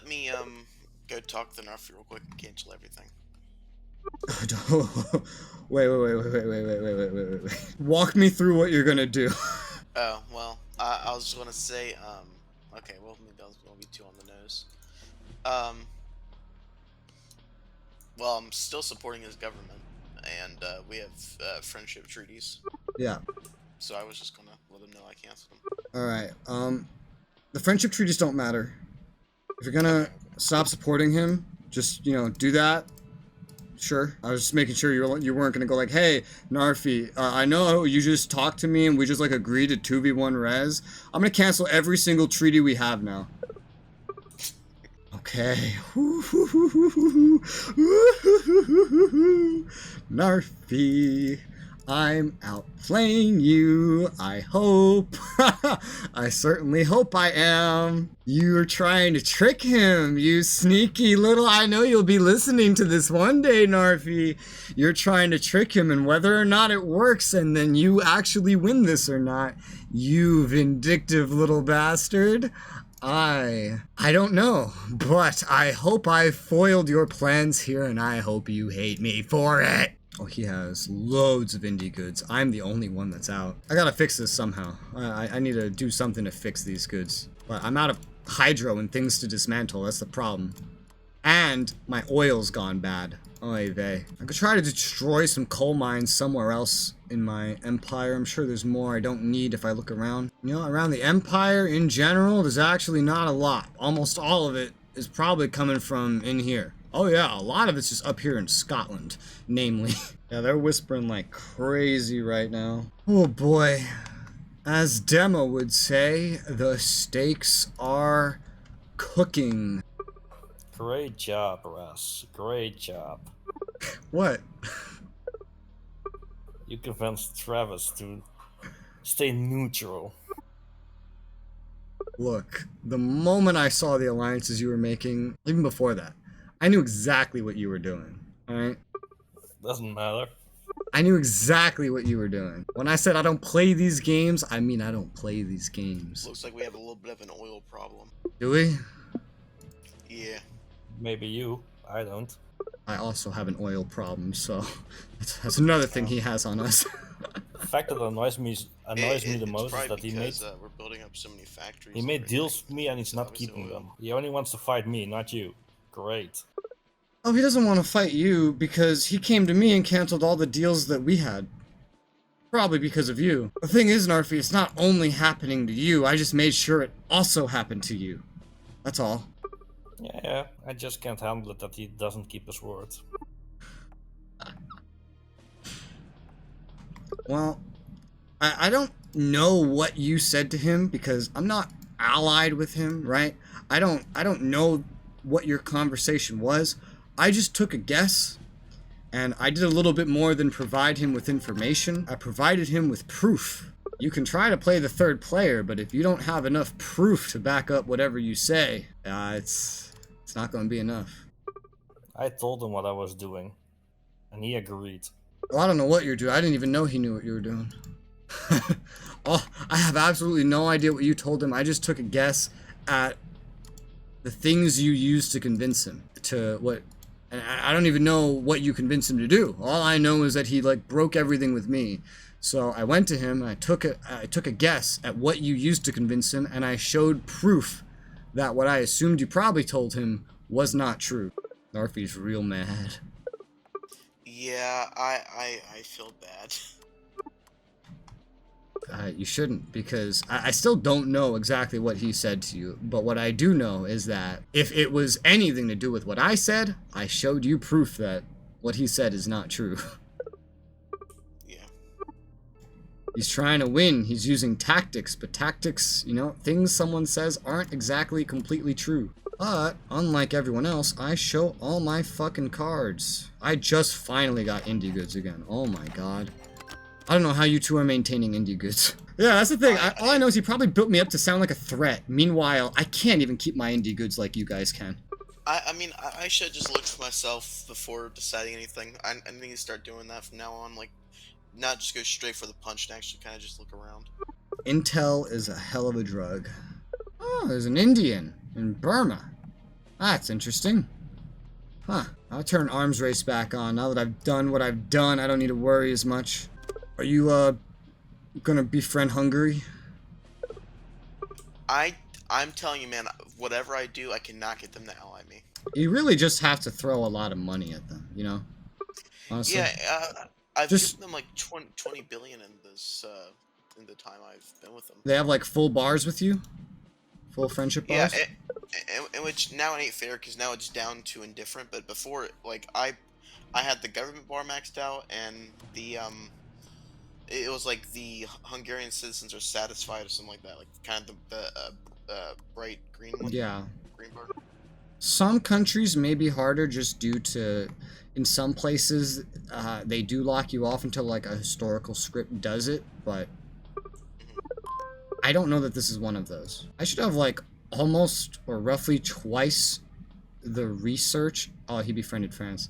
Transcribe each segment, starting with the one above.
let me go talk to Narfi real quick and cancel everything. Wait. Walk me through what you're gonna do. Oh, well, I was just gonna say, okay, well, maybe I was gonna be too on the nose. Well, I'm still supporting his government, and we have friendship treaties. Yeah. So I was just gonna let him know I canceled them. Alright, the friendship treaties don't matter. If you're gonna Okay. stop supporting him, just, you know, do that. Sure. I was just making sure you weren't gonna go like, hey, Narfi, I know you just talked to me and we just like agreed to 2v1 res. I'm gonna cancel every single treaty we have now. Okay. Narfi, I'm outplaying you. I hope. I certainly hope I am. You're trying to trick him, you sneaky little. I know you'll be listening to this one day, Narfi. You're trying to trick him, and whether or not it works, and then you actually win this or not, you vindictive little bastard. I don't know, but I hope I foiled your plans here, and I hope you hate me for it. Oh, he has loads of indie goods. I'm the only one that's out. I gotta fix this somehow. I need to do something to fix these goods. But I'm out of hydro and things to dismantle, that's the problem. And my oil's gone bad. Oy vey. I could try to destroy some coal mines somewhere else in my empire. I'm sure there's more I don't need if I look around. You know, around the empire in general, there's actually not a lot. Almost all of it is probably coming from in here. Oh yeah, a lot of it's just up here in Scotland, namely. Yeah, they're whispering like crazy right now. Oh boy. As Demo would say, the stakes are cooking. Great job, Res. Great job. What? You convinced Travis to stay neutral. Look, the moment I saw the alliances you were making, even before that, I knew exactly what you were doing, alright? Doesn't matter. I knew exactly what you were doing. When I said I don't play these games, I mean I don't play these games. Looks like we have a little bit of an oil problem. Do we? Yeah. Maybe you. I don't. I also have an oil problem, so that's another thing he has on us. The fact that annoys me the most is that we're building up so many factories. he made deals with me and he's not keeping them. He only wants to fight me, not you. Great. Oh, he doesn't want to fight you because he came to me and canceled all the deals that we had. Probably because of you. The thing is, Narfi, it's not only happening to you, I just made sure it also happened to you. That's all. Yeah, I just can't handle it that he doesn't keep his word. Well, I don't know what you said to him because I'm not allied with him, right? I don't know what your conversation was. I just took a guess, and I did a little bit more than provide him with information. I provided him with proof. You can try to play the third player, but if you don't have enough proof to back up whatever you say, it's not going to be enough. I told him what I was doing, and he agreed. Well, I don't know what you're doing. I didn't even know he knew what you were doing. Oh, I have absolutely no idea what you told him. I just took a guess at the things you used to convince him to what. And I don't even know what you convinced him to do. All I know is that he like broke everything with me. So I went to him and I took a guess at what you used to convince him, and I showed proof that what I assumed you probably told him was not true. Narfi's real mad. Yeah, I feel bad. You shouldn't, because I still don't know exactly what he said to you, but what I do know is that if it was anything to do with what I said, I showed you proof that what he said is not true. Yeah. He's trying to win, he's using tactics, but tactics, you know, things someone says aren't exactly completely true. But, unlike everyone else, I show all my fucking cards. I just finally got indie goods again. Oh my god. I don't know how you two are maintaining indie goods. Yeah, that's the thing. All I know is he probably built me up to sound like a threat. Meanwhile, I can't even keep my indie goods like you guys can. I mean, I should just look for myself before deciding anything. I need to start doing that from now on. Like, not just go straight for the punch and actually kind of just look around. Intel is a hell of a drug. Oh, there's an Indian in Burma. That's interesting. Huh. I'll turn arms race back on. Now that I've done what I've done, I don't need to worry as much. Are you, gonna befriend Hungary? I'm telling you, man, whatever I do, I cannot get them to ally me. You really just have to throw a lot of money at them, you know? Honestly. Yeah, I've Just- given them like 20 billion in this, in the time I've been with them. They have, like, full bars with you? Full friendship Yeah, bars? which now it ain't fair because now it's down to indifferent. But before, like I had the government bar maxed out, and the it was like the Hungarian citizens are satisfied or something like that. Like kind of the bright green one. Yeah. Green bar. Some countries may be harder just due to, in some places, they do lock you off until like a historical script does it, but I don't know that this is one of those. I should have like almost or roughly twice the research. Oh, he befriended France.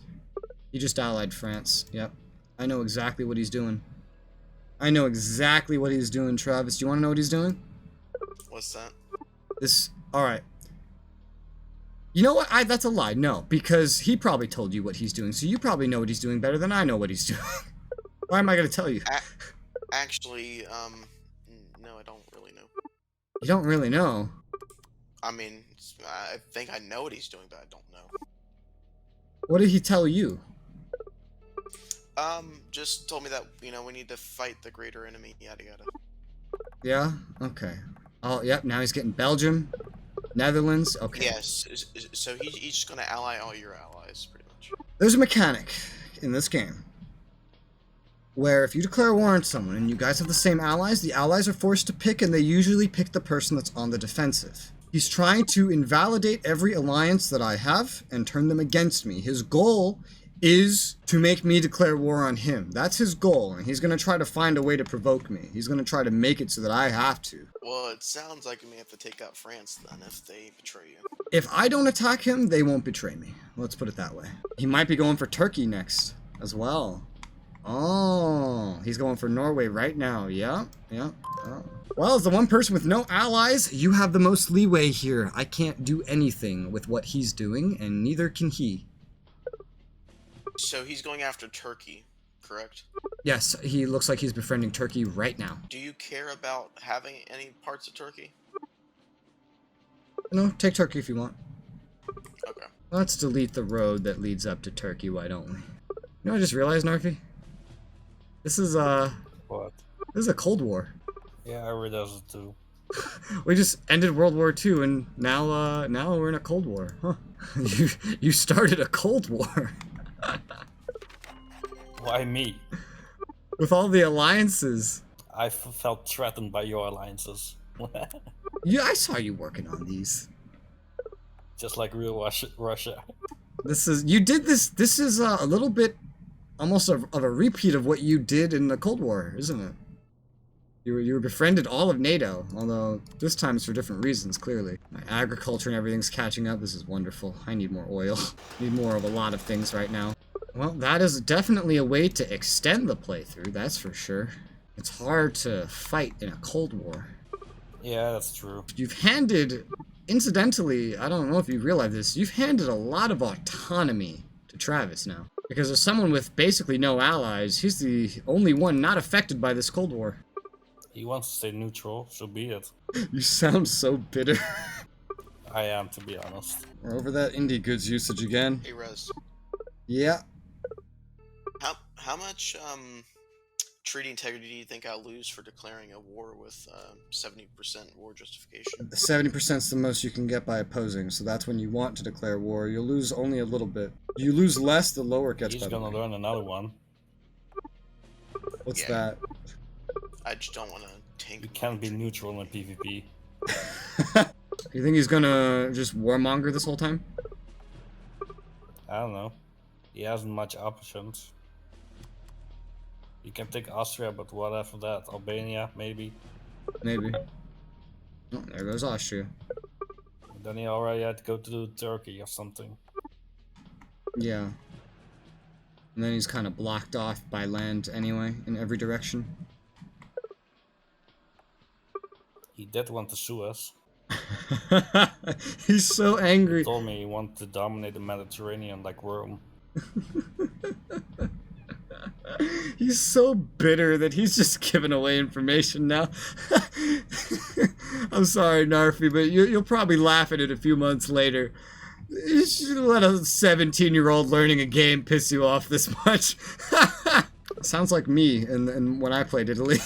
He just allied France. Yep. I know exactly what he's doing. I know exactly what he's doing, Travis. Do you want to know what he's doing? What's that? This. Alright. You know what? That's a lie. No, because he probably told you what he's doing, so you probably know what he's doing better than I know what he's doing. Why am I going to tell you? Actually, no, I don't really know. You don't really know. I mean, I think I know what he's doing, but I don't know. What did he tell you? Just told me that, you know, we need to fight the greater enemy, yada yada. Yeah? Okay. Oh, yep, now he's getting Belgium, Netherlands, okay. Yes, so he's just gonna ally all your allies, pretty much. There's a mechanic in this game where if you declare war on someone and you guys have the same allies, the allies are forced to pick, and they usually pick the person that's on the defensive. He's trying to invalidate every alliance that I have and turn them against me. His goal is to make me declare war on him. That's his goal, and he's going to try to find a way to provoke me. He's going to try to make it so that I have to. Well, it sounds like we may have to take out France then if they betray you. If I don't attack him, they won't betray me. Let's put it that way. He might be going for Turkey next as well. Oh, he's going for Norway right now. Yeah. Oh. Well, as the one person with no allies, you have the most leeway here. I can't do anything with what he's doing, and neither can he. So he's going after Turkey, correct? Yes, he looks like he's befriending Turkey right now. Do you care about having any parts of Turkey? No, take Turkey if you want. Okay. Let's delete the road that leads up to Turkey, why don't we? You know what I just realized, Narfi? This is, What? This is a Cold War. Yeah, I realized it too. We just ended World War II, and now we're in a Cold War. Huh. You started a Cold War. Why me? With all the alliances. I felt threatened by your alliances. Yeah, I saw you working on these. Just like real Russia. This is a little bit almost of a repeat of what you did in the Cold War, isn't it? You befriended all of NATO, although this time it's for different reasons, clearly. My agriculture and everything's catching up. This is wonderful. I need more oil. Need more of a lot of things right now. Well, that is definitely a way to extend the playthrough, that's for sure. It's hard to fight in a Cold War. Yeah, that's true. You've handed, incidentally, I don't know if you realize this, you've handed a lot of autonomy to Travis now. Because as someone with basically no allies, he's the only one not affected by this Cold War. He wants to stay neutral, so be it. You sound so bitter. I am, to be honest. We're over that indie goods usage again. Hey, Res. Yeah. How much, treaty integrity do you think I'll lose for declaring a war with, 70% war justification? 70% is the most you can get by opposing, so that's when you want to declare war. You'll lose only a little bit. You lose less, the lower it gets. He's gonna learn another one. What's Yeah. that? I just don't want to tank. You can't be neutral in PvP. You think he's gonna just warmonger this whole time? I don't know. He hasn't much options. You can take Austria, but what after that? Albania, maybe? Maybe. Oh, there goes Austria. Then he already had to go to Turkey or something. Yeah. And then he's kind of blocked off by land anyway, in every direction. He did want to sue us. He's so He angry. told me he wanted to dominate the Mediterranean like Rome. He's so bitter that he's just giving away information now. I'm sorry, Narfi, but you'll probably laugh at it a few months later. You should let a 17-year-old learning a game piss you off this much. Sounds like me and when I played Italy.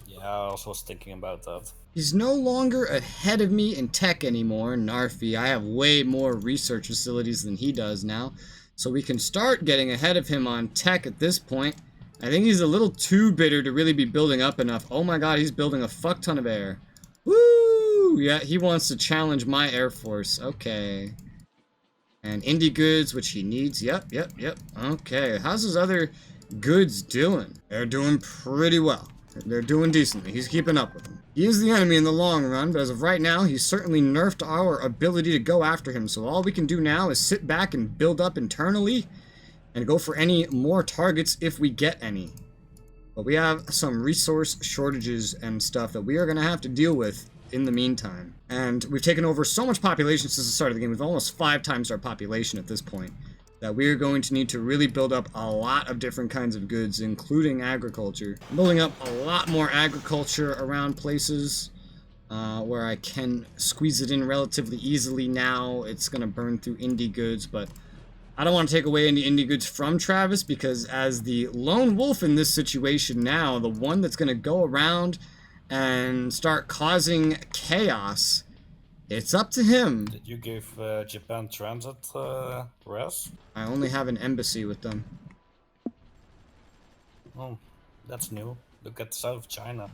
Yeah, I also was thinking about that. He's no longer ahead of me in tech anymore, Narfi. I have way more research facilities than he does now. So we can start getting ahead of him on tech at this point. I think he's a little too bitter to really be building up enough. Oh my god, he's building a fuck ton of air. Woo! Yeah, he wants to challenge my air force. Okay. And indie goods, which he needs. Yep. Okay, how's his other goods doing? They're doing pretty well. They're doing decently. He's keeping up with them. He is the enemy in the long run, but as of right now, he's certainly nerfed our ability to go after him. So all we can do now is sit back and build up internally and go for any more targets if we get any. But we have some resource shortages and stuff that we are going to have to deal with in the meantime. And we've taken over so much population since the start of the game. We've almost 5 times our population at this point. That we're going to need to really build up a lot of different kinds of goods, including agriculture. Building up a lot more agriculture around places where I can squeeze it in relatively easily now. It's going to burn through indie goods, but I don't want to take away any indie goods from Travis, because as the lone wolf in this situation now, the one that's going to go around and start causing chaos, it's up to him. Did you give Japan transit res? I only have an embassy with them. Oh, that's new. Look at the south of China.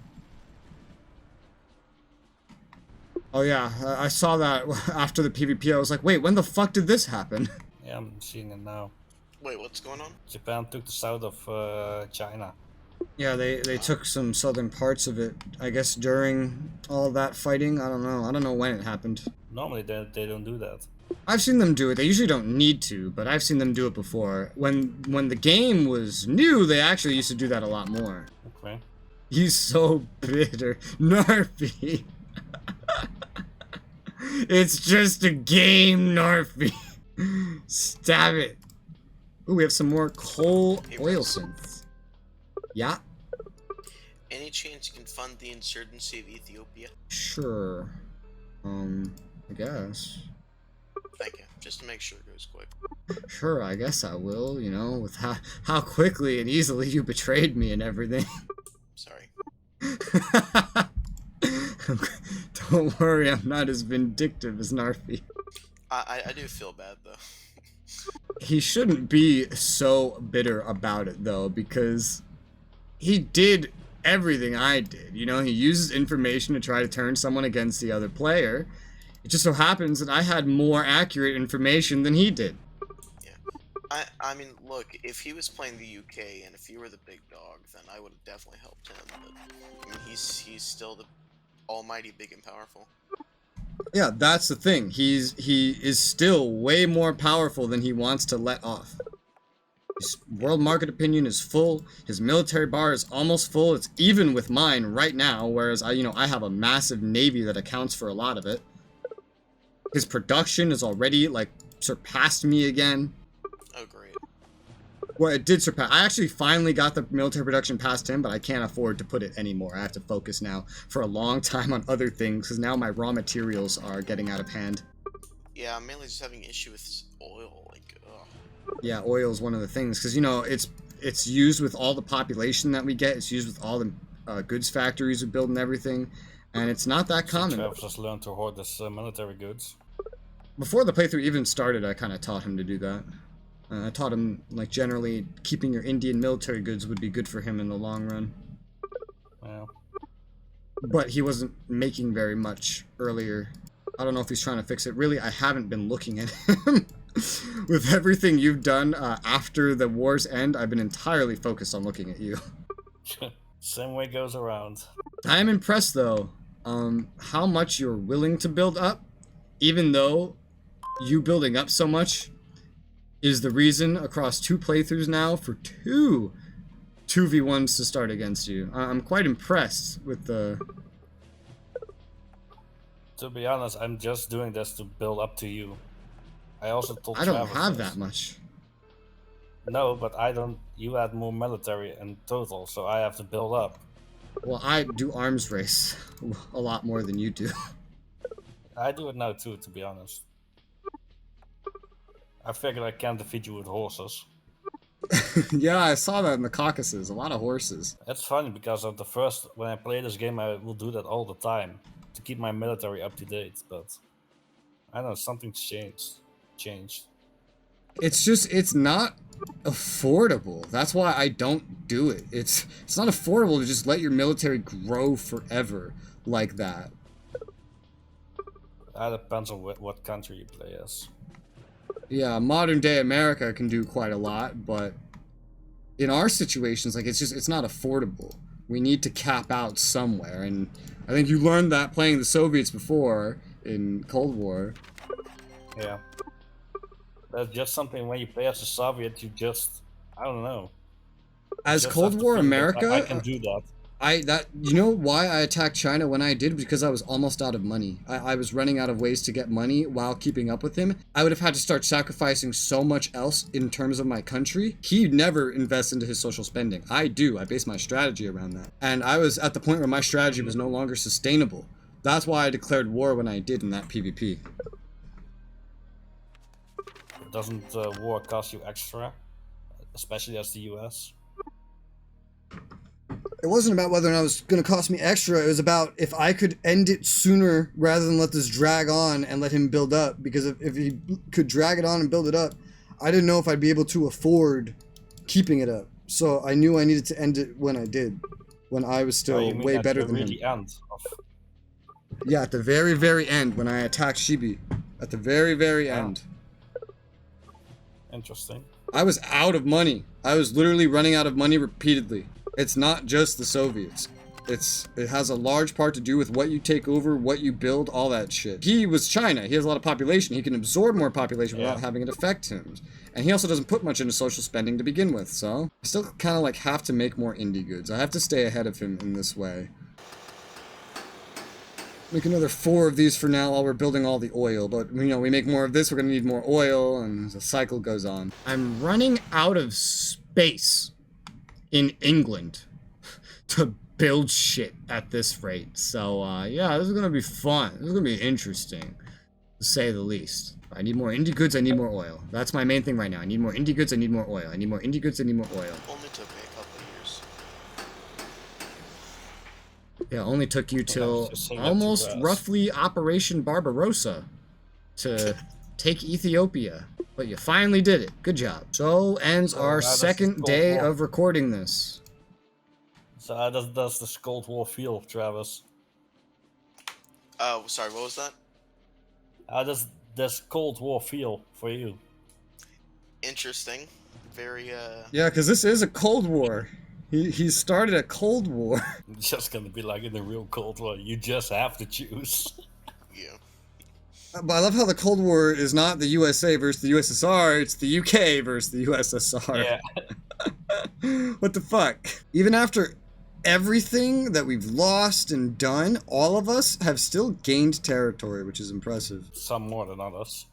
Oh yeah, I saw that after the PvP. I was like, wait, when the fuck did this happen? Yeah, I'm seeing it now. Wait, what's going on? Japan took the south of China. Yeah, they took some southern parts of it, I guess, during all that fighting. I don't know when it happened. Normally they don't do that. I've seen them do it. They usually don't need to, but I've seen them do it before. When the game was new, they actually used to do that a lot more. Okay. He's so bitter. Narfi. It's just a game, Narfi. Stab it. Ooh, we have some more coal oil synths. Yeah? Any chance you can fund the insurgency of Ethiopia? Sure. I guess. Thank you. Just to make sure it goes quick. Sure, I guess I will, you know, with how quickly and easily you betrayed me and everything. Sorry. Don't worry, I'm not as vindictive as Narfi. I do feel bad, though. He shouldn't be so bitter about it, though, because he did everything I did. You know, he uses information to try to turn someone against the other player. It just so happens that I had more accurate information than he did. Yeah. I mean, look, if he was playing the UK and if you were the big dog, then I would have definitely helped him. But, I mean, he's still the almighty big and powerful. Yeah, that's the thing. He is still way more powerful than he wants to let off. His world market opinion is full. His military bar is almost full. It's even with mine right now, whereas I have a massive navy that accounts for a lot of it. His production is already, like, surpassed me again. Oh, great. Well, it did surpass. I actually finally got the military production past him, but I can't afford to put it anymore. I have to focus now for a long time on other things, because now my raw materials are getting out of hand. Yeah, I'm mainly just having issue with oil. Like, ugh. Yeah, oil is one of the things, because, you know, it's used with all the population that we get. It's used with all the goods factories we build and everything, and it's not that common. Travis has learned to hoard his military goods. Before the playthrough even started, I kind of taught him to do that. I taught him, like, generally keeping your Indian military goods would be good for him in the long run. Yeah. But he wasn't making very much earlier. I don't know if he's trying to fix it. Really, I haven't been looking at him. With everything you've done after the war's end, I've been entirely focused on looking at you. Same way goes around. I am impressed, though, how much you're willing to build up, even though you building up so much is the reason across 2 playthroughs now for 2v1s to start against you. I'm quite impressed with the... To be honest, I'm just doing this to build up to you. I also told I don't Travis have this. that much. No, but I don't. You had more military in total, so I have to build up. Well, I do arms race a lot more than you do. I do it now too, to be honest. I figured I can't defeat you with horses. Yeah, I saw that in the Caucasus. A lot of horses. It's funny because at the first, when I play this game, I will do that all the time to keep my military up to date. But I don't know, something's changed. It's not affordable. That's why I don't do it. It's not affordable to just let your military grow forever like that. That depends on what country you play as. Yeah, modern day America can do quite a lot, but in our situations, like it's not affordable. We need to cap out somewhere, and I think you learned that playing the Soviets before in Cold War. Yeah. That's just something when you play as a Soviet, you just, I don't know. As Just Cold have to War feel that America, I can do that. you know why I attacked China when I did? Because I was almost out of money. I was running out of ways to get money while keeping up with him. I would have had to start sacrificing so much else in terms of my country. He never invests into his social spending. I do. I base my strategy around that. And I was at the point where my strategy was no longer sustainable. That's why I declared war when I did in that PvP. Doesn't war cost you extra? Especially as the US? It wasn't about whether or not it was going to cost me extra. It was about if I could end it sooner rather than let this drag on and let him build up. Because if he could drag it on and build it up, I didn't know if I'd be able to afford keeping it up. So I knew I needed to end it when I did. When I was still you mean way at better the than really him. end of... Yeah, at the very, very end when I attacked Shibi. At the very, very end. Interesting. I was out of money. I was literally running out of money repeatedly. It's not just the Soviets. It has a large part to do with what you take over, what you build, all that shit. He was China. He has a lot of population. He can absorb more population without having it affect him. And he also doesn't put much into social spending to begin with, so I still kind of like have to make more indie goods. I have to stay ahead of him in this way. Make another 4 of these for now while we're building all the oil, but you know, we make more of this, we're gonna need more oil, and the cycle goes on. I'm running out of space in England to build shit at this rate. So yeah, this is gonna be fun. This is gonna be interesting, to say the least. I need more indie goods, I need more oil. That's my main thing right now. I need more indie goods, I need more oil. I need more indie goods, I need more oil. Only took me a couple of years. Yeah, it only took you till just saying almost that to roughly Operation Barbarossa to take Ethiopia. But you finally did it. Good job. So ends our that's second Cold day War. of recording this. So how does this Cold War feel, Travis? Oh, sorry, what was that? How does this Cold War feel for you? Interesting. Very, Yeah, because this is a Cold War. He started a Cold War. It's just gonna be like in the real Cold War. You just have to choose. yeah. But I love how the Cold War is not the USA versus the USSR, it's the UK versus the USSR. Yeah. What the fuck? Even after everything that we've lost and done, all of us have still gained territory, which is impressive. Some more than others.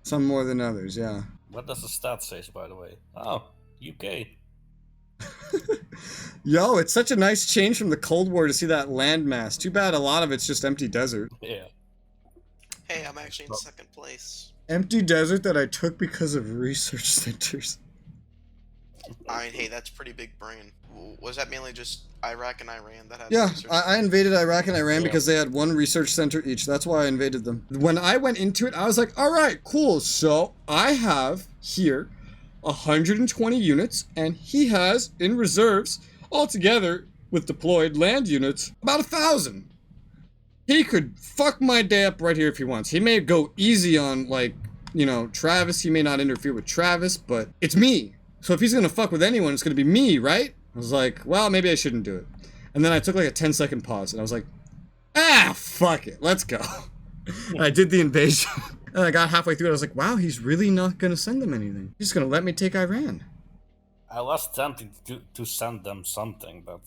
Some more than others, yeah. What does the stat say, by the way? Oh, UK. Yo, it's such a nice change from the Cold War to see that landmass. Too bad a lot of it's just empty desert. Yeah. Hey, I'm actually in second place. Empty desert that I took because of research centers. I mean, hey, that's pretty big brain. Was that mainly just Iraq and Iran that had Yeah, research? I invaded Iraq and Iran because they had one research center each. That's why I invaded them. When I went into it, I was like, all right, cool. So I have here 120 units, and he has in reserves altogether with deployed land units about 1,000. He could fuck my day up right here if he wants. He may go easy on, like, you know, Travis. He may not interfere with Travis, but it's me. So if he's gonna fuck with anyone, it's gonna be me, right? I was like, well, maybe I shouldn't do it. And then I took like a 10-second pause, and I was like, fuck it, let's go. And I did the invasion. And I got halfway through it, I was like, wow, he's really not gonna send them anything. He's gonna let me take Iran. I was tempted to send them something, but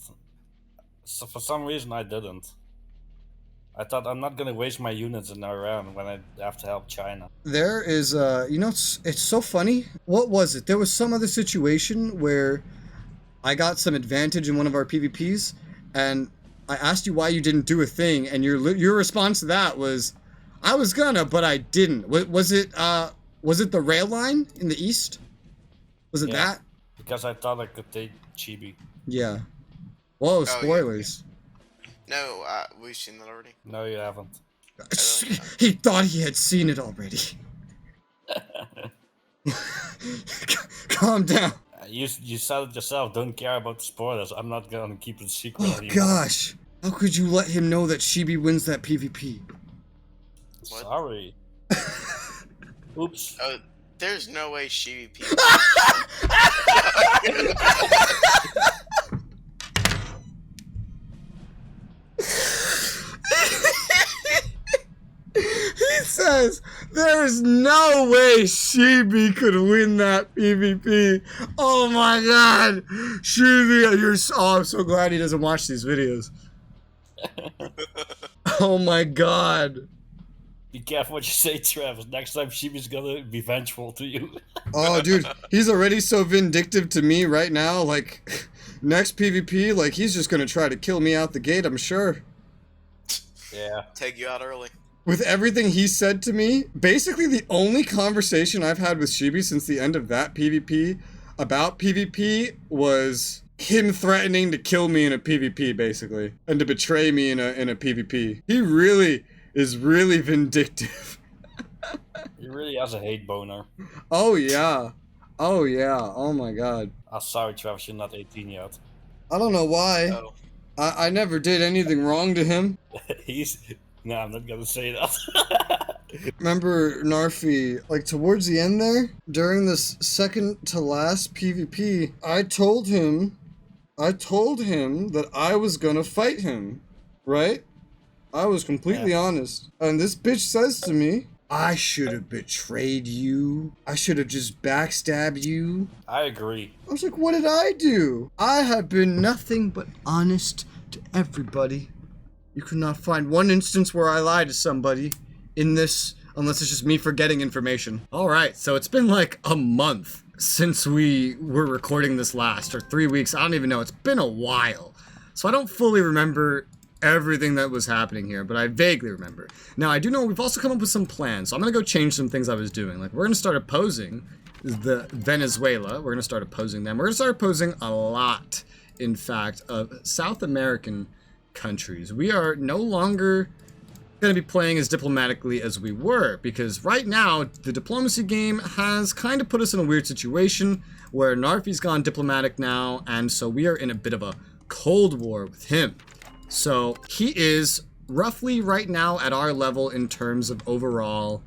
so for some reason I didn't. I thought I'm not gonna waste my units in Iran when I have to help China. There is, you know, it's so funny. What was it? There was some other situation where I got some advantage in one of our PvPs, and I asked you why you didn't do a thing, and your response to that was, "I was gonna, but I didn't." Was it the rail line in the east? Was it that? Because I thought I could take Shibi. Yeah. Whoa, Oh, spoilers. No, we've seen that already. No, you haven't. He thought he had seen it already. Calm down. You said it yourself. Don't care about the spoilers. I'm not gonna keep it secret Oh anymore. gosh. How could you let him know that Shibi wins that PvP? What? Sorry. Oops. Oh, there's no way Shibi He says there's no way Shibi could win that PvP. Oh my god. Shibi, I'm so glad he doesn't watch these videos. Oh my god. Be careful what you say, Travis. Next time Shibi's gonna be vengeful to you. Oh dude, he's already so vindictive to me right now. Like, next PvP, like he's just gonna try to kill me out the gate, I'm sure. Yeah. take you out early. With everything he said to me, basically the only conversation I've had with Shibi since the end of that PvP about PvP was him threatening to kill me in a PvP, basically, and to betray me in a PvP. He really is really vindictive. He really has a hate boner. Oh yeah. Oh yeah. Oh my god. I'm sorry, Travis, you're not 18 yet. I don't know why. Oh. I never did anything wrong to him. No, I'm not gonna say that. Remember, Narfi, like towards the end there, during this second to last PvP, I told him that I was gonna fight him, right? I was completely honest. And this bitch says to me, I should have betrayed you. I should have just backstabbed you. I agree. I was like, what did I do? I have been nothing but honest to everybody. You could not find one instance where I lied to somebody in this, unless it's just me forgetting information. All right, so it's been like a month since we were recording this last, or 3 weeks. I don't even know. It's been a while. So I don't fully remember everything that was happening here, but I vaguely remember. Now, I do know we've also come up with some plans, so I'm going to go change some things I was doing. Like, we're going to start opposing the Venezuela. We're going to start opposing them. We're going to start opposing a lot, in fact, of South American countries. We are no longer going to be playing as diplomatically as we were, because right now the diplomacy game has kind of put us in a weird situation where Narfi's gone diplomatic now, and so we are in a bit of a cold war with him. So he is roughly right now at our level in terms of overall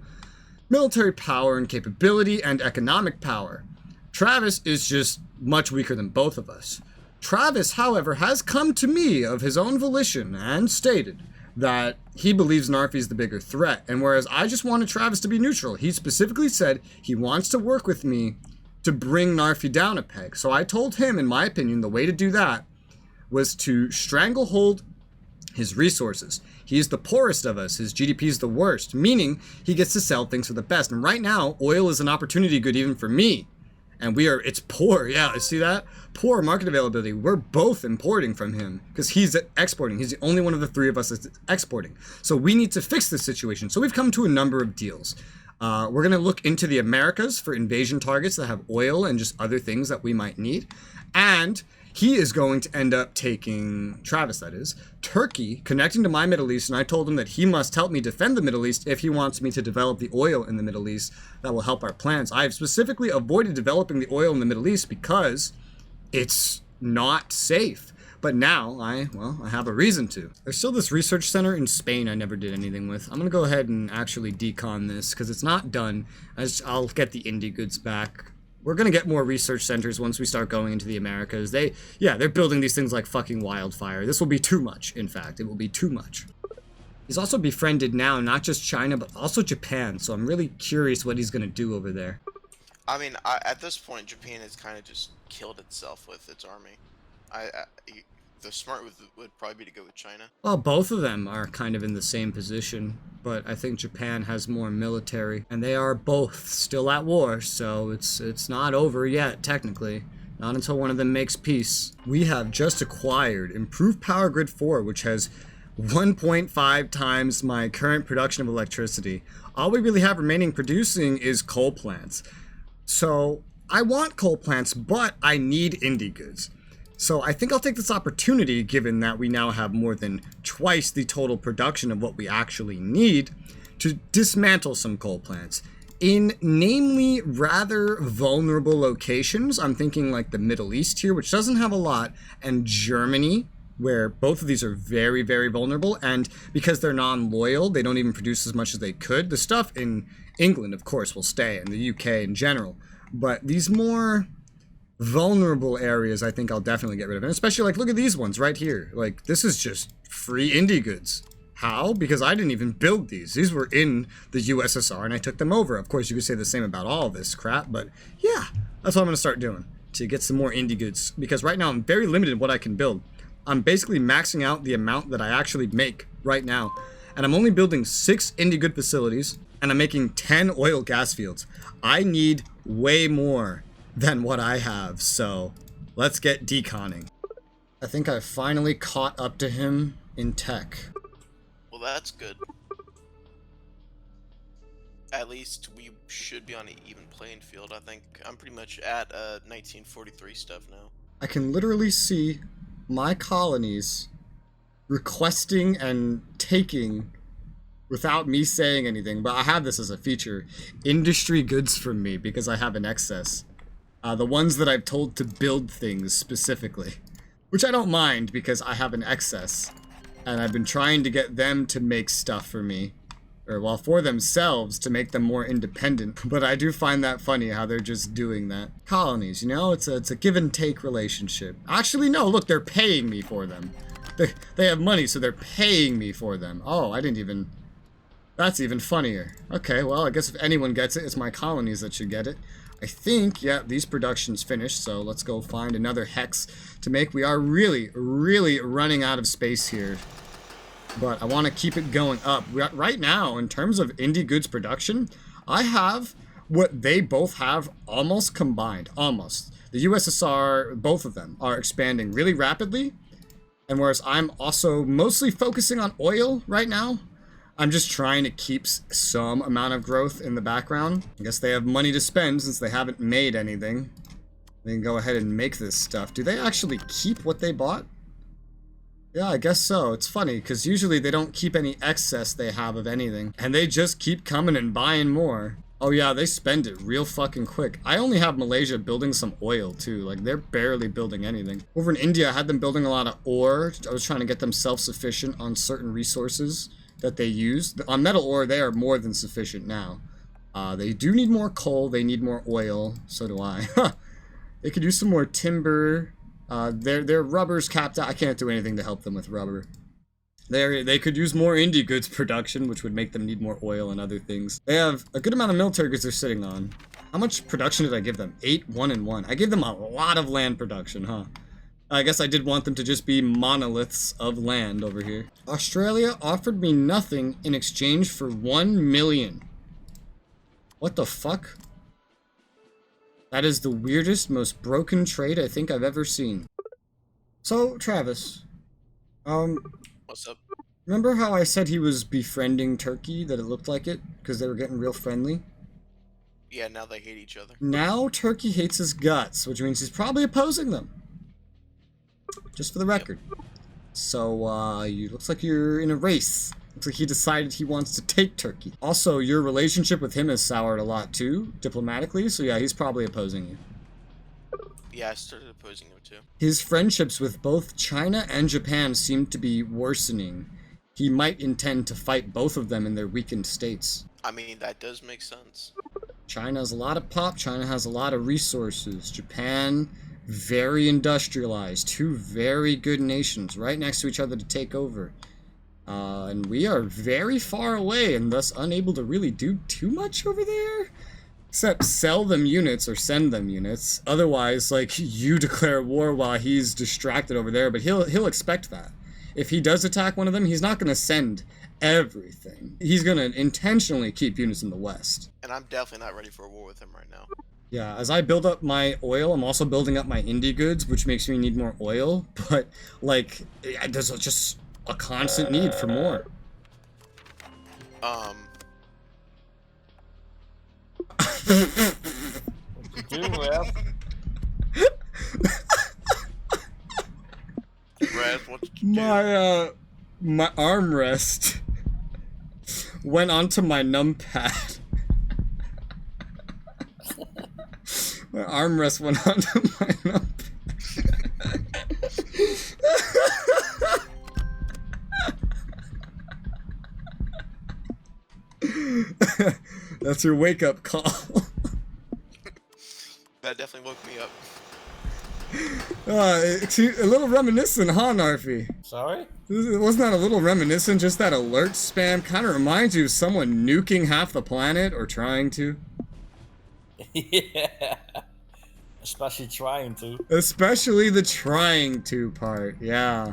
military power and capability and economic power. Travis is just much weaker than both of us. Travis, however, has come to me of his own volition and stated that he believes Narfi is the bigger threat. And whereas I just wanted Travis to be neutral, he specifically said he wants to work with me to bring Narfi down a peg. So I told him, in my opinion, the way to do that was to stranglehold his resources. He is the poorest of us. His GDP is the worst, meaning he gets to sell things for the best. And right now, oil is an opportunity good even for me. And it's poor. Yeah, see that? Poor market availability. We're both importing from him because he's exporting. He's the only one of the three of us that's exporting. So we need to fix this situation. So we've come to a number of deals. We're going to look into the Americas for invasion targets that have oil and just other things that we might need. And he is going to end up taking, Travis that is, Turkey, connecting to my Middle East, and I told him that he must help me defend the Middle East if he wants me to develop the oil in the Middle East that will help our plans. I have specifically avoided developing the oil in the Middle East because it's not safe. But now, I have a reason to. There's still this research center in Spain I never did anything with. I'm going to go ahead and actually decon this because it's not done. I'll get the indie goods back. We're going to get more research centers once we start going into the Americas. They're building these things like fucking wildfire. This will be too much, in fact. It will be too much. He's also befriended now, not just China, but also Japan. So I'm really curious what he's going to do over there. I mean, at this point, Japan has kind of just killed itself with its army. the smart would probably be to go with China. Well, both of them are kind of in the same position, but I think Japan has more military, and they are both still at war, so it's not over yet, technically. Not until one of them makes peace. We have just acquired Improved Power Grid 4, which has 1.5 times my current production of electricity. All we really have remaining producing is coal plants. So I want coal plants, but I need indie goods. So I think I'll take this opportunity, given that we now have more than twice the total production of what we actually need, to dismantle some coal plants. In namely rather vulnerable locations, I'm thinking like the Middle East here, which doesn't have a lot, and Germany, where both of these are very, very vulnerable, and because they're non-loyal, they don't even produce as much as they could. The stuff in England, of course, will stay, and the UK in general, but these more vulnerable areas I think I'll definitely get rid of. And especially, like, look at these ones right here. Like, this is just free indie goods. How? Because I didn't even build these. These were in the USSR and I took them over. Of course, you could say the same about all this crap, but yeah, that's what I'm going to start doing to get some more indie goods. Because right now I'm very limited in what I can build. I'm basically maxing out the amount that I actually make right now. And I'm only building 6 indie good facilities and I'm making 10 oil gas fields. I need way more than what I have, so let's get deconning. I think I finally caught up to him in tech. Well, that's good. At least we should be on an even playing field, I think. I'm pretty much at 1943 stuff now. I can literally see my colonies requesting and taking without me saying anything, but I have this as a feature. Industry goods from me because I have an excess. The ones that I've told to build things specifically, which I don't mind because I have an excess. And I've been trying to get them to make stuff for me, or well, for themselves to make them more independent. But I do find that funny how they're just doing that. Colonies, you know, it's a give and take relationship. Actually, no, look, they're paying me for them. They have money, so they're paying me for them. Oh, I didn't even... That's even funnier. Okay, well, I guess if anyone gets it, it's my colonies that should get it. I think, yeah, these productions finished, so let's go find another hex to make. We are really, really running out of space here, but I want to keep it going up. Right now, in terms of indie goods production, I have what they both have almost combined, almost. The USSR, both of them, are expanding really rapidly, and whereas I'm also mostly focusing on oil right now, I'm just trying to keep some amount of growth in the background. I guess they have money to spend since they haven't made anything. They can go ahead and make this stuff. Do they actually keep what they bought? Yeah, I guess so. It's funny, because usually they don't keep any excess they have of anything. And they just keep coming and buying more. Oh yeah, they spend it real fucking quick. I only have Malaysia building some oil too. Like, they're barely building anything. Over in India, I had them building a lot of ore. I was trying to get them self-sufficient on certain resources that they use. On metal ore, they are more than sufficient now. They do need more coal, they need more oil, so do I. They could use some more timber. Their rubber's capped out. I can't do anything to help them with rubber. They could use more indie goods production, which would make them need more oil and other things. They have a good amount of military goods they're sitting on. How much production did I give them? 8, 1, and 1. I gave them a lot of land production, huh? I guess I did want them to just be monoliths of land over here. Australia offered me nothing in exchange for 1 million. What the fuck? That is the weirdest, most broken trade I think I've ever seen. So, Travis, What's up? remember how I said he was befriending Turkey, that it looked like it, because they were getting real friendly? Yeah, now they hate each other. Now Turkey hates his guts, which means he's probably opposing them. Just for the record. So, looks like you're in a race. Looks like he decided he wants to take Turkey. Also, your relationship with him has soured a lot too, diplomatically, so yeah, he's probably opposing you. Yeah, I started opposing him too. His friendships with both China and Japan seem to be worsening. He might intend to fight both of them in their weakened states. I mean, that does make sense. China has a lot of pop, China has a lot of resources. Japan, very industrialized, 2 very good nations right next to each other to take over. And we are very far away and thus unable to really do too much over there. Except sell them units or send them units. Otherwise, like, you declare war while he's distracted over there, but he'll expect that. If he does attack one of them, he's not going to send everything. He's going to intentionally keep units in the west. And I'm definitely not ready for a war with him right now. Yeah, as I build up my oil, I'm also building up my indie goods, which makes me need more oil, but, like, there's just a constant need for more. What you do, Rev? Res, what did you do? My armrest went onto my numpad. My armrest went onto my numpad. That's your wake-up call. That definitely woke me up. A little reminiscent, huh, Narfi? Sorry? Wasn't that a little reminiscent? Just that alert spam kind of reminds you of someone nuking half the planet or trying to. Yeah. Especially trying to. Especially the trying to part, yeah.